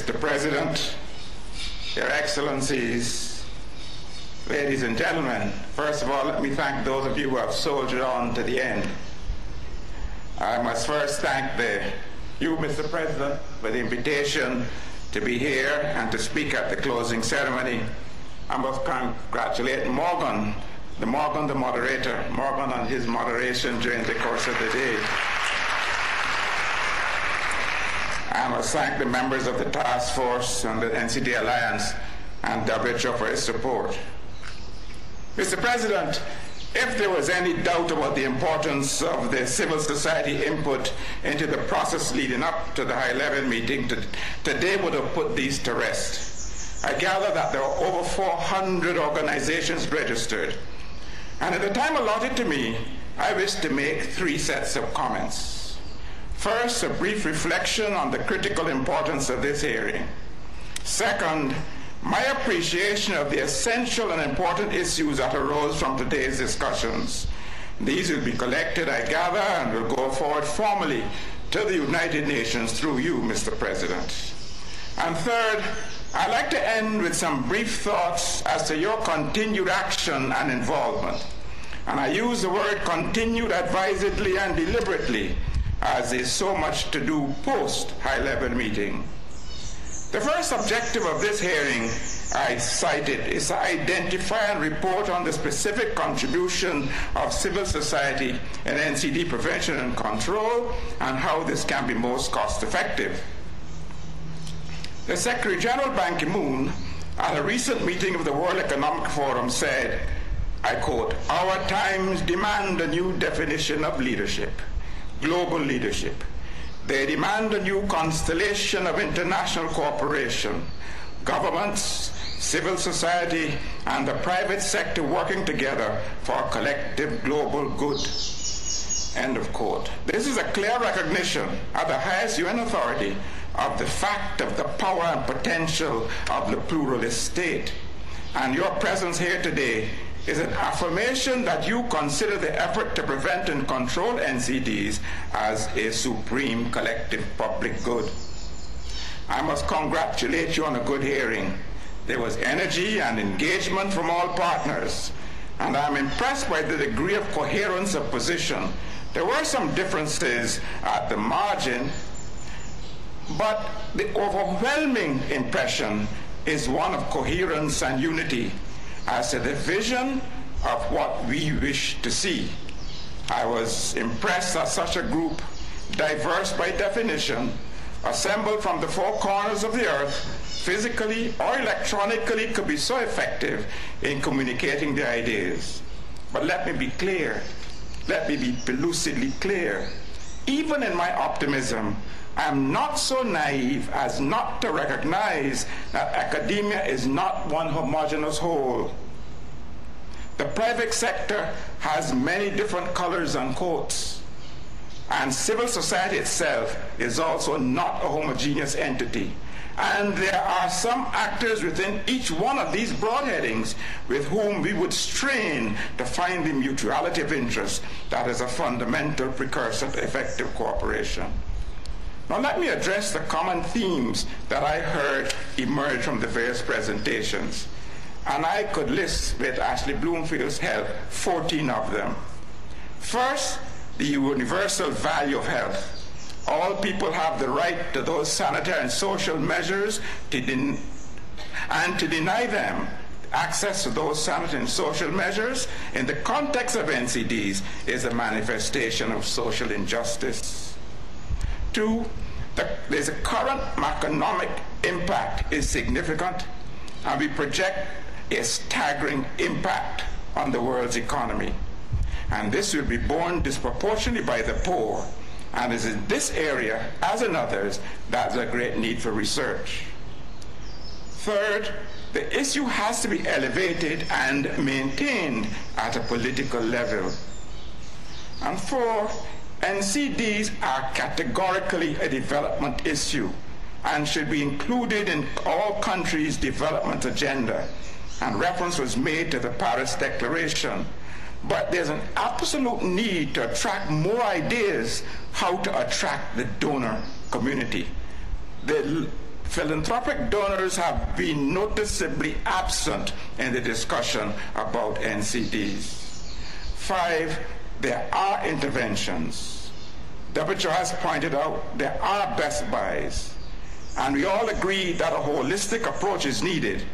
Mr. President, Your Excellencies, ladies and gentlemen, first of all, let me thank those of you who have soldiered on to the end. I must first thank you, Mr. President, for the invitation to be here and to speak at the closing ceremony. I must congratulate Morgan, the moderator, Morgan on his moderation during the course of the day. I must thank the members of the task force and the NCD Alliance and WHO for its support. Mr. President, if there was any doubt about the importance of the civil society input into the process leading up to the high-level meeting, today would have put these to rest. I gather that there are over 400 organizations registered. And at the time allotted to me, I wish to make 3 sets of comments. First, a brief reflection on the critical importance of this hearing. Second, my appreciation of the essential and important issues that arose from today's discussions. These will be collected, I gather, and will go forward formally to the United Nations through you, Mr. President. And third, I'd like to end with some brief thoughts as to your continued action and involvement. And I use the word continued advisedly and deliberately, as there's so much to do post-high-level meeting. The first objective of this hearing I cited is to identify and report on the specific contribution of civil society in NCD prevention and control and how this can be most cost-effective. The Secretary General Ban Ki-moon at a recent meeting of the World Economic Forum said, I quote, "Our times demand a new definition of leadership, global leadership. They demand a new constellation of international cooperation, governments, civil society, and the private sector working together for collective global good." End of quote. This is a clear recognition at the highest UN authority of the fact of the power and potential of the pluralist state. And your presence here today is an affirmation that you consider the effort to prevent and control NCDs as a supreme collective public good. I must congratulate you on a good hearing. There was energy and engagement from all partners, and I'm impressed by the degree of coherence of position. There were some differences at the margin, but the overwhelming impression is one of coherence and unity as to the vision of what we wish to see. I was impressed that such a group, diverse by definition, assembled from the 4 corners of the earth, physically or electronically, could be so effective in communicating their ideas. But let me be clear, let me be lucidly clear. Even in my optimism, I am not so naive as not to recognize that academia is not one homogeneous whole. The private sector has many different colors and coats, and civil society itself is also not a homogeneous entity. And there are some actors within each one of these broad headings with whom we would strain to find the mutuality of interest that is a fundamental precursor to effective cooperation. Now let me address the common themes that I heard emerge from the various presentations. And I could list, with Ashley Bloomfield's help, 14 of them. First, the universal value of health. All people have the right to those sanitary and social measures and to deny them access to those sanitary and social measures in the context of NCDs is a manifestation of social injustice. 2, there's a current economic impact is significant, and we project a staggering impact on the world's economy. And this will be borne disproportionately by the poor, and is in this area, as in others, that's a great need for research. Third, the issue has to be elevated and maintained at a political level. And 4, NCDs are categorically a development issue and should be included in all countries' development agenda. And reference was made to the Paris Declaration. But there's an absolute need to attract more ideas how to attract the donor community. The Philanthropic donors have been noticeably absent in the discussion about NCDs. 5, there are interventions. WHO has pointed out there are best buys, and we all agree that a holistic approach is needed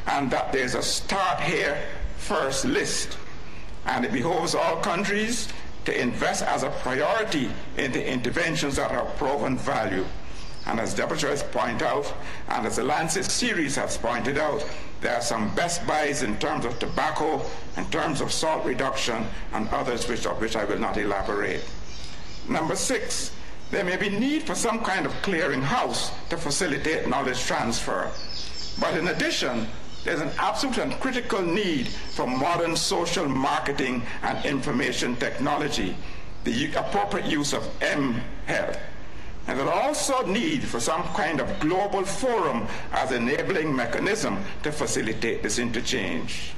and that there's a start here first list, and it behoves all countries to invest as a priority in the interventions that have proven value. And as WHO has pointed out, and as the Lancet series has pointed out, there are some best buys in terms of tobacco, in terms of salt reduction, and others of which I will not elaborate. Number 6, there may be need for some kind of clearinghouse to facilitate knowledge transfer. But in addition, there's an absolute and critical need for modern social marketing and information technology, the appropriate use of mHealth. And there's also need for some kind of global forum as enabling mechanism to facilitate this interchange.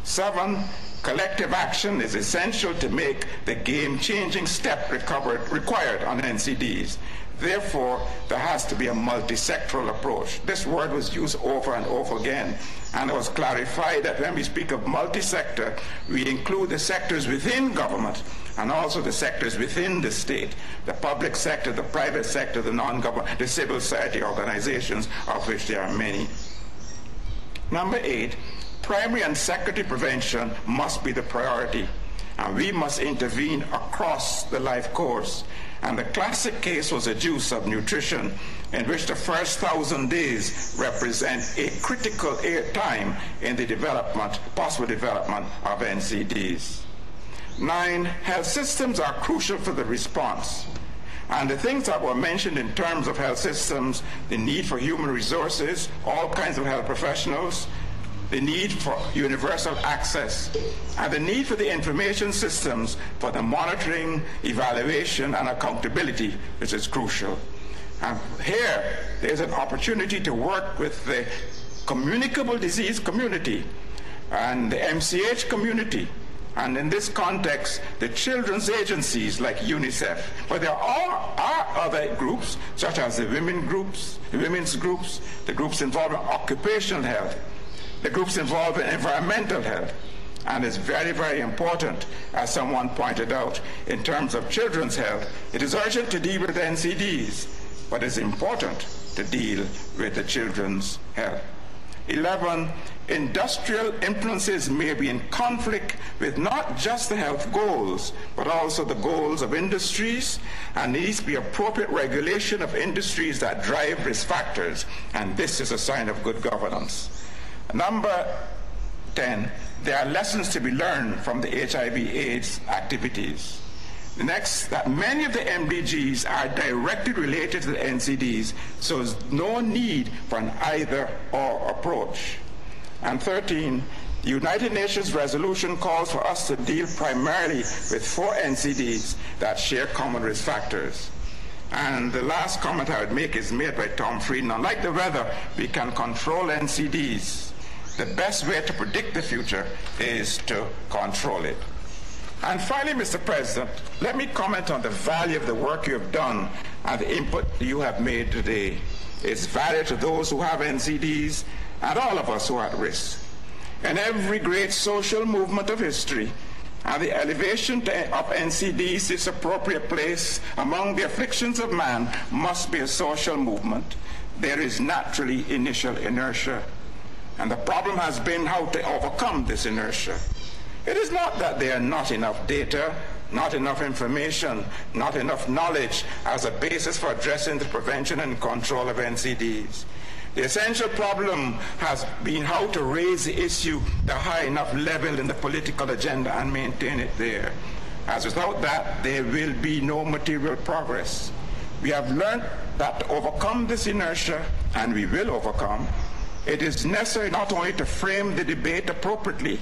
7, collective action is essential to make the game-changing step required on NCDs. Therefore, there has to be a multi-sectoral approach. This word was used over and over again, and it was clarified that when we speak of multi-sector, we include the sectors within government and also the sectors within the state, the public sector, the private sector, the non-government, the civil society organizations, of which there are many. Number 8, primary and secondary prevention must be the priority, and we must intervene across the life course. And the classic case was abuse of nutrition, in which the first 1,000 days represent a critical time in the possible development of NCDs. 9, health systems are crucial for the response. And the things that were mentioned in terms of health systems, the need for human resources, all kinds of health professionals, the need for universal access, and the need for the information systems for the monitoring, evaluation, and accountability, which is crucial. And here, there's an opportunity to work with the communicable disease community and the MCH community, and in this context, the children's agencies like UNICEF. But there are other groups, such as the women's groups, the groups involved in occupational health, the groups involved in environmental health. And it's very, very important, as someone pointed out, in terms of children's health. It is urgent to deal with NCDs, but it's important to deal with the children's health. 11, industrial influences may be in conflict with not just the health goals, but also the goals of industries, and needs to be appropriate regulation of industries that drive risk factors, and this is a sign of good governance. Number 10, there are lessons to be learned from the HIV/AIDS activities. The next, that many of the MDGs are directly related to the NCDs, so there's no need for an either-or approach. And 13, the United Nations resolution calls for us to deal primarily with 4 NCDs that share common risk factors. And the last comment I would make is made by Tom Frieden. Unlike the weather, we can control NCDs. The best way to predict the future is to control it. And finally, Mr. President, let me comment on the value of the work you have done and the input you have made today. It's value to those who have NCDs and all of us who are at risk. In every great social movement of history, and the elevation of NCDs, its appropriate place among the afflictions of man, must be a social movement. There is naturally initial inertia, and the problem has been how to overcome this inertia. It is not that there are not enough data, not enough information, not enough knowledge as a basis for addressing the prevention and control of NCDs. The essential problem has been how to raise the issue to a high enough level in the political agenda and maintain it there. As without that, there will be no material progress. We have learned that to overcome this inertia, and we will overcome, it is necessary not only to frame the debate appropriately,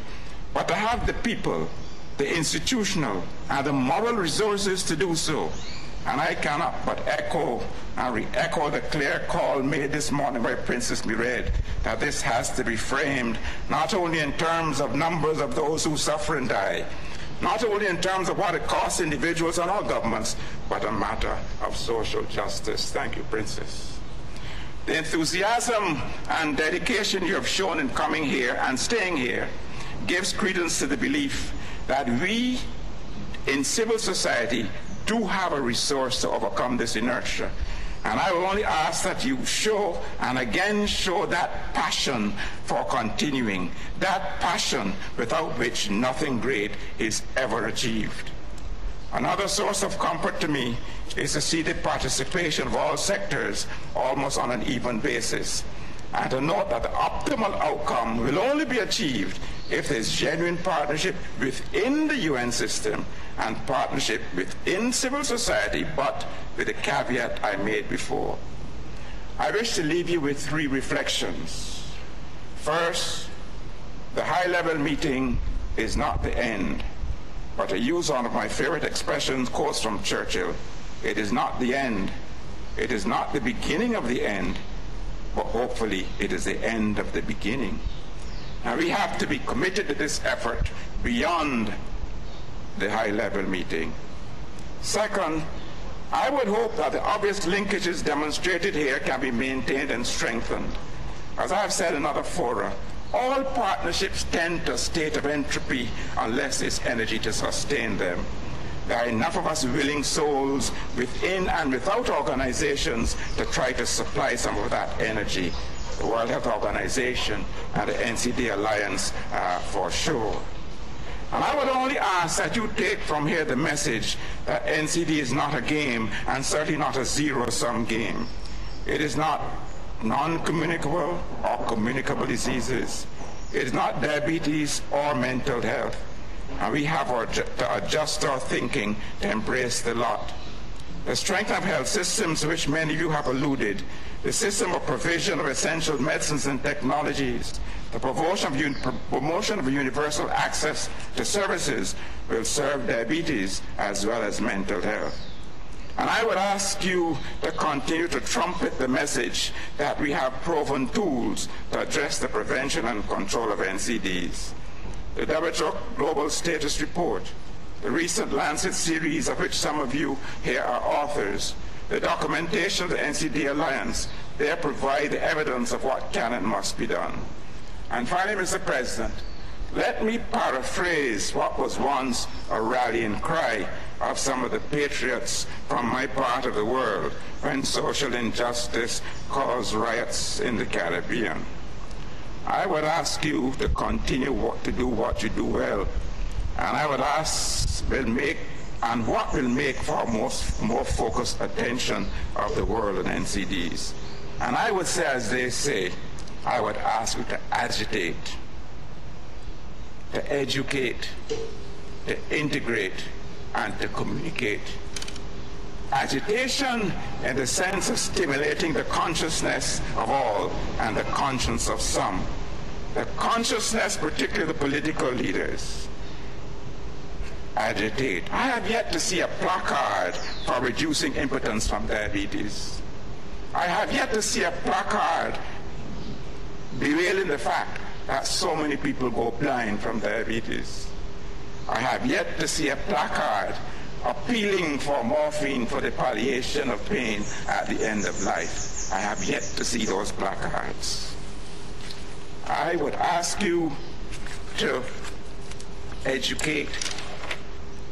but to have the people, the institutional, and the moral resources to do so. And I cannot but echo and re-echo the clear call made this morning by Princess Mireille that this has to be framed not only in terms of numbers of those who suffer and die, not only in terms of what it costs individuals and all governments, but a matter of social justice. Thank you, Princess. The enthusiasm and dedication you have shown in coming here and staying here gives credence to the belief that we in civil society do have a resource to overcome this inertia. And I will only ask that you show and again show that passion for continuing, that passion without which nothing great is ever achieved. Another source of comfort to me is to see the participation of all sectors almost on an even basis, and to note that the optimal outcome will only be achieved if there's genuine partnership within the UN system and partnership within civil society, but with the caveat I made before. I wish to leave you with 3 reflections. First, the high-level meeting is not the end, but to use one of my favorite expressions, quotes from Churchill, it is not the end, it is not the beginning of the end, but hopefully it is the end of the beginning. Now we have to be committed to this effort beyond the high-level meeting. Second, I would hope that the obvious linkages demonstrated here can be maintained and strengthened. As I have said in other fora, all partnerships tend to a state of entropy unless there's energy to sustain them. There are enough of us willing souls within and without organizations to try to supply some of that energy. The World Health Organization and the NCD Alliance for sure. And I would only ask that you take from here the message that NCD is not a game, and certainly not a zero-sum game. It is not non-communicable or communicable diseases. It is not diabetes or mental health. And we have to adjust our thinking to embrace the lot. The strength of health systems, to which many of you have alluded, the system of provision of essential medicines and technologies, the promotion of universal access to services will serve diabetes as well as mental health. And I would ask you to continue to trumpet the message that we have proven tools to address the prevention and control of NCDs. The WHO Global Status Report, the recent Lancet series of which some of you here are authors, the documentation of the NCD Alliance, they provide the evidence of what can and must be done. And finally, Mr. President, let me paraphrase what was once a rallying cry of some of the patriots from my part of the world when social injustice caused riots in the Caribbean. I would ask you to continue to do what you do well, and I would ask what will make for more focused attention of the world on NCDs. And I would say, as they say, I would ask you to agitate, to educate, to integrate, and to communicate. Agitation in the sense of stimulating the consciousness of all and the conscience of some. The consciousness, particularly the political leaders. Agitate. I have yet to see a placard for reducing impotence from diabetes. I have yet to see a placard bewailing the fact that so many people go blind from diabetes. I have yet to see a placard appealing for morphine for the palliation of pain at the end of life. I have yet to see those placards. I would ask you to educate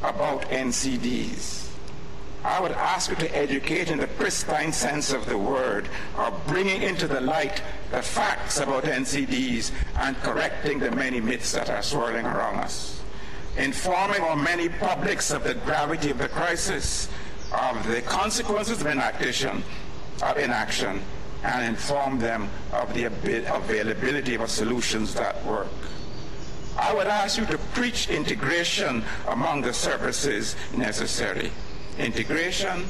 about NCDs. I would ask you to educate in the pristine sense of the word, of bringing into the light the facts about NCDs and correcting the many myths that are swirling around us. Informing our many publics of the gravity of the crisis, of the consequences of inaction, and inform them of the availability of solutions that work. I would ask you to preach integration among the services necessary. Integration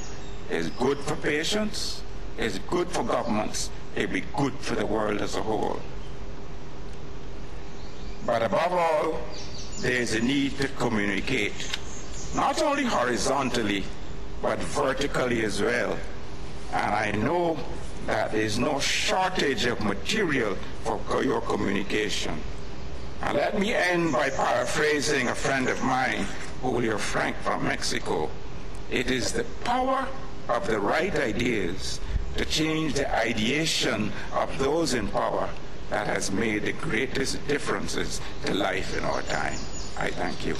is good for patients, is good for governments, it will be good for the world as a whole. But above all, there is a need to communicate, not only horizontally, but vertically as well. And I know that there is no shortage of material for your communication. And let me end by paraphrasing a friend of mine, Julio Frank from Mexico. It is the power of the right ideas to change the ideation of those in power that has made the greatest differences to life in our time. I thank you.